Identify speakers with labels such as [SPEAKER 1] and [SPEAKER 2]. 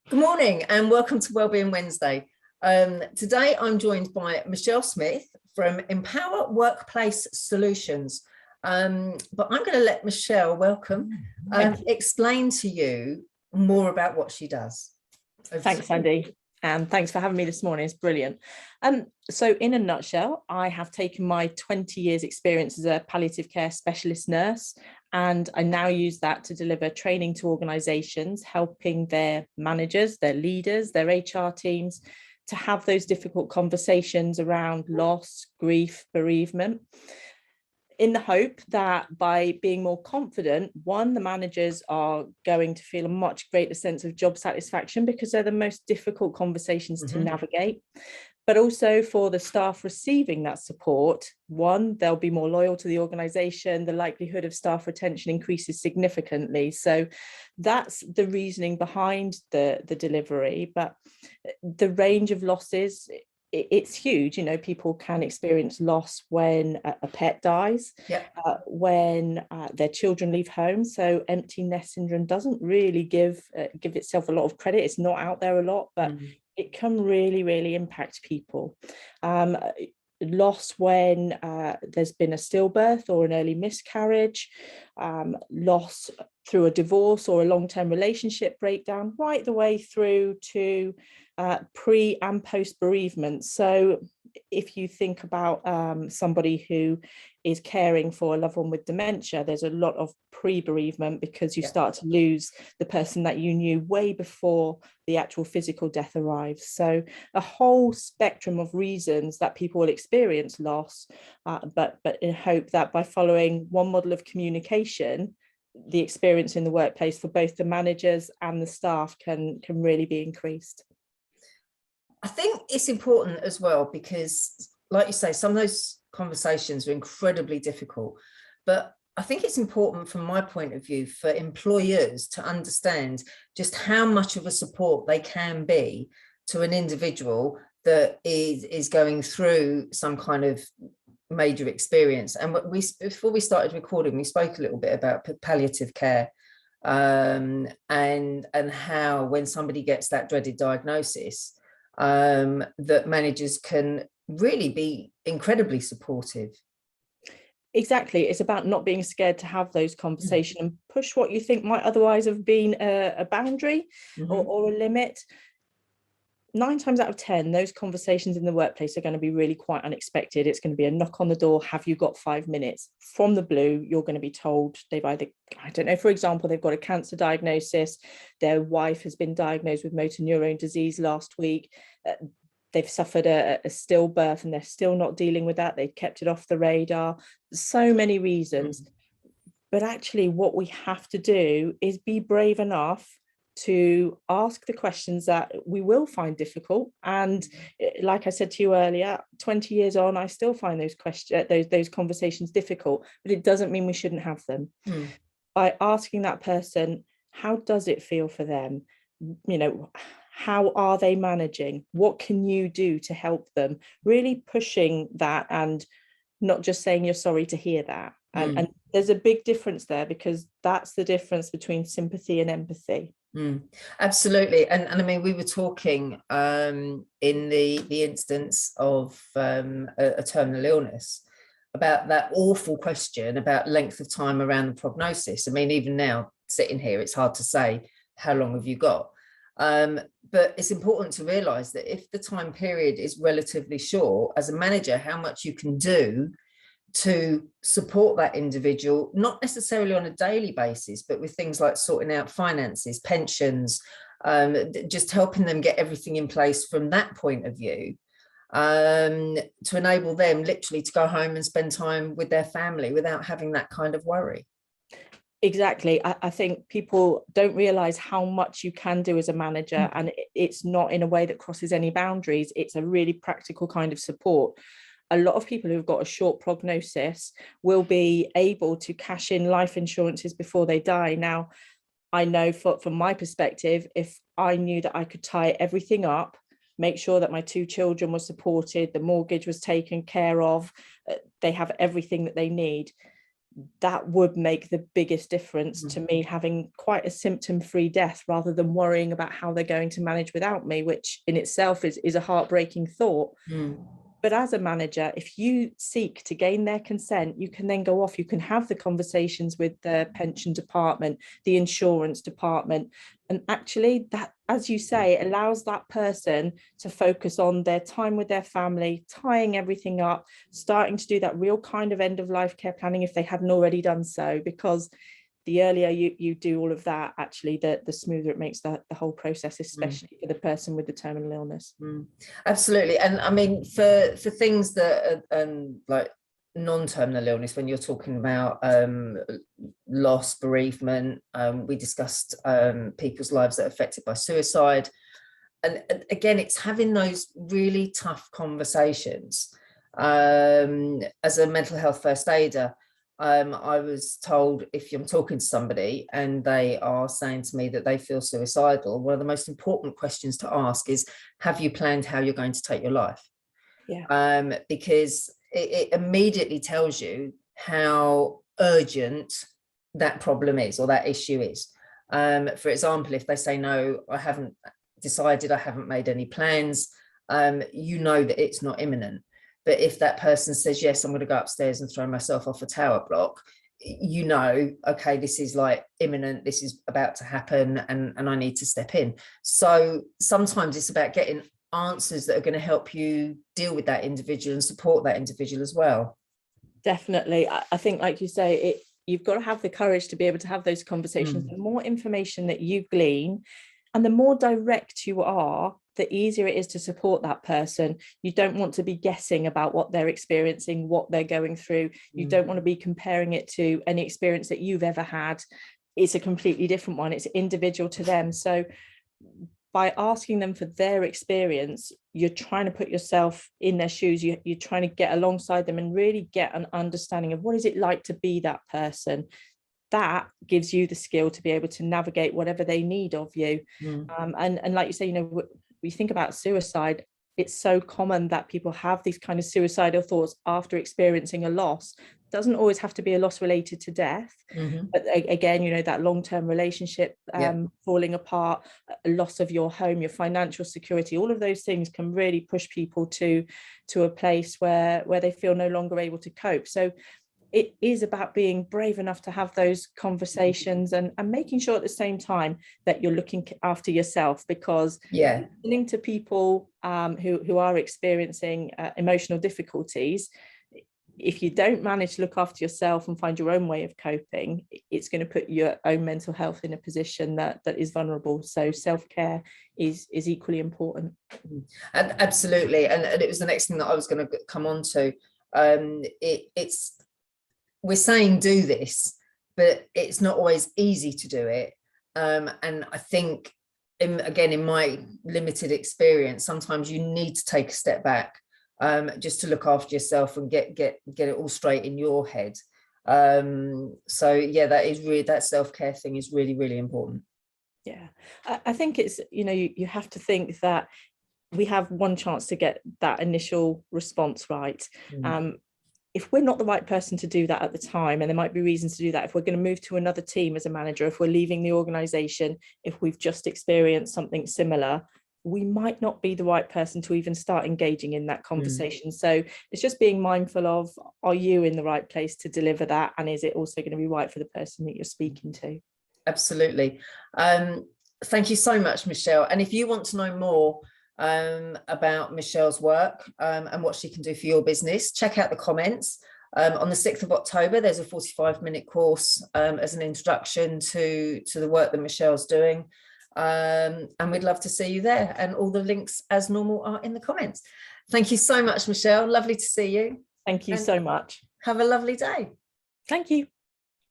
[SPEAKER 1] Good morning and welcome to Wellbeing Wednesday. Today I'm joined by Michelle Smith from Empower Workplace Solutions. But I'm going to let Michelle, welcome, explain to you more about what she does.
[SPEAKER 2] Thanks, Sandy. And thanks for having me this morning. It's brilliant. So in a nutshell, I have taken my 20 years experience as a palliative care specialist nurse, and I now use that to deliver training to organisations, helping their managers, their leaders, their HR teams to have those difficult conversations around loss, grief, bereavement, in the hope that by being more confident, one, the managers are going to feel a much greater sense of job satisfaction because they're the most difficult conversations to navigate. But also for the staff receiving that support, one, they'll be more loyal to the organisation, the likelihood of staff retention increases significantly. So that's the reasoning behind the delivery. But the range of losses, it's huge. You know, people can experience loss when a pet dies, when their children leave home. So empty nest syndrome doesn't really give itself a lot of credit. It's not out there a lot, but it can really impact people. Loss when there's been a stillbirth or an early miscarriage, loss through a divorce or a long-term relationship breakdown, right the way through to pre and post bereavement. So if you think about somebody who is caring for a loved one with dementia, there's a lot of pre-bereavement because you start to lose the person that you knew way before the actual physical death arrives. So a whole spectrum of reasons that people will experience loss, but in hope that by following one model of communication, the experience in the workplace for both the managers and the staff can really be increased.
[SPEAKER 1] I think it's important as well because, like you say, some of those conversations are incredibly difficult, but I think it's important from my point of view for employers to understand just how much of a support they can be to an individual that is going through some kind of major experience. And before we started recording, we spoke a little bit about palliative care and how when somebody gets that dreaded diagnosis, that managers can really be incredibly supportive.
[SPEAKER 2] Exactly. It's about not being scared to have those conversations and push what you think might otherwise have been a boundary or a limit. 9 times out of 10, those conversations in the workplace are going to be really quite unexpected. It's going to be a knock on the door. Have you got 5 minutes? From the blue, you're going to be told they've either, I don't know, for example, they've got a cancer diagnosis. Their wife has been diagnosed with motor neurone disease last week. They've suffered a stillbirth and they're still not dealing with that. They've kept it off the radar. So many reasons. But actually what we have to do is be brave enough to ask the questions that we will find difficult. And like I said to you earlier, 20 years on, I still find those conversations difficult, but it doesn't mean we shouldn't have them. By asking that person, how does it feel for them? You know, how are they managing? What can you do to help them? Really pushing that and not just saying you're sorry to hear that. And there's a big difference there because that's the difference between sympathy and empathy.
[SPEAKER 1] Absolutely. And I mean, we were talking in the instance of a terminal illness about that awful question about length of time around the prognosis. I mean, even now sitting here, it's hard to say how long have you got. But it's important to realize that if the time period is relatively short, as a manager, how much you can do to support that individual, not necessarily on a daily basis, but with things like sorting out finances, pensions, just helping them get everything in place from that point of view, to enable them literally to go home and spend time with their family without having that kind of worry.
[SPEAKER 2] Exactly. I think people don't realize how much you can do as a manager, and it's not in a way that crosses any boundaries. It's a really practical kind of support. A lot of people who've got a short prognosis will be able to cash in life insurances before they die. Now, I know from my perspective, if I knew that I could tie everything up, make sure that my 2 children were supported, the mortgage was taken care of, they have everything that they need, that would make the biggest difference to me, having quite a symptom-free death rather than worrying about how they're going to manage without me, which in itself is a heartbreaking thought. But as a manager, if you seek to gain their consent, you can then go off, you can have the conversations with the pension department, the insurance department. And actually that, as you say, it allows that person to focus on their time with their family, tying everything up, starting to do that real kind of end of life care planning if they hadn't already done so, because the earlier you do all of that, actually, the smoother it makes the whole process, especially for the person with the terminal illness.
[SPEAKER 1] Absolutely. And I mean, for things that are like non-terminal illness, when you're talking about loss, bereavement, we discussed people's lives that are affected by suicide. And again, it's having those really tough conversations. As a mental health first aider, I was told if I'm talking to somebody and they are saying to me that they feel suicidal, one of the most important questions to ask is, have you planned how you're going to take your life? Yeah. Because it immediately tells you how urgent that problem is or that issue is. For example, if they say, no, I haven't decided, I haven't made any plans, you know that it's not imminent. But if that person says, yes, I'm going to go upstairs and throw myself off a tower block, you know, okay, this is like imminent, this is about to happen, and I need to step in. So sometimes it's about getting answers that are going to help you deal with that individual and support that individual as well.
[SPEAKER 2] Definitely. I think, like you say, you've got to have the courage to be able to have those conversations. The more information that you glean and the more direct you are, the easier it is to support that person. You don't want to be guessing about what they're experiencing, what they're going through. You don't want to be comparing it to any experience that you've ever had. It's a completely different one. It's individual to them. So by asking them for their experience, you're trying to put yourself in their shoes. You're trying to get alongside them and really get an understanding of what is it like to be that person. That gives you the skill to be able to navigate whatever they need of you. And like you say, you know, we think about suicide, it's so common that people have these kind of suicidal thoughts after experiencing a loss. It doesn't always have to be a loss related to death, but again, you know, that long-term relationship falling apart, a loss of your home, your financial security, all of those things can really push people to a place where they feel no longer able to cope. So it is about being brave enough to have those conversations and making sure at the same time that you're looking after yourself, because listening to people who are experiencing emotional difficulties, if you don't manage to look after yourself and find your own way of coping, it's going to put your own mental health in a position that is vulnerable. So self-care is equally important.
[SPEAKER 1] And absolutely. And it was the next thing that I was going to come on to. It's we're saying do this, but it's not always easy to do it. And I think, again, in my limited experience, sometimes you need to take a step back just to look after yourself and get it all straight in your head. So yeah, that is really, that self-care thing is really, really important.
[SPEAKER 2] Yeah, I think it's, you know, you have to think that we have one chance to get that initial response right. If we're not the right person to do that at the time, and there might be reasons to do that, if we're going to move to another team as a manager, if we're leaving the organization, if we've just experienced something similar, we might not be the right person to even start engaging in that conversation. So it's just being mindful of, are you in the right place to deliver that? And is it also going to be right for the person that you're speaking to?
[SPEAKER 1] Absolutely. Thank you so much, Michelle. And if you want to know more about Michelle's work and what she can do for your business, check out the comments. On the 6th of October, there's a 45-minute course as an introduction to the work that Michelle's doing. And we'd love to see you there. And all the links, as normal, are in the comments. Thank you so much, Michelle. Lovely to see you.
[SPEAKER 2] Thank you so much.
[SPEAKER 1] Have a lovely day.
[SPEAKER 2] Thank you.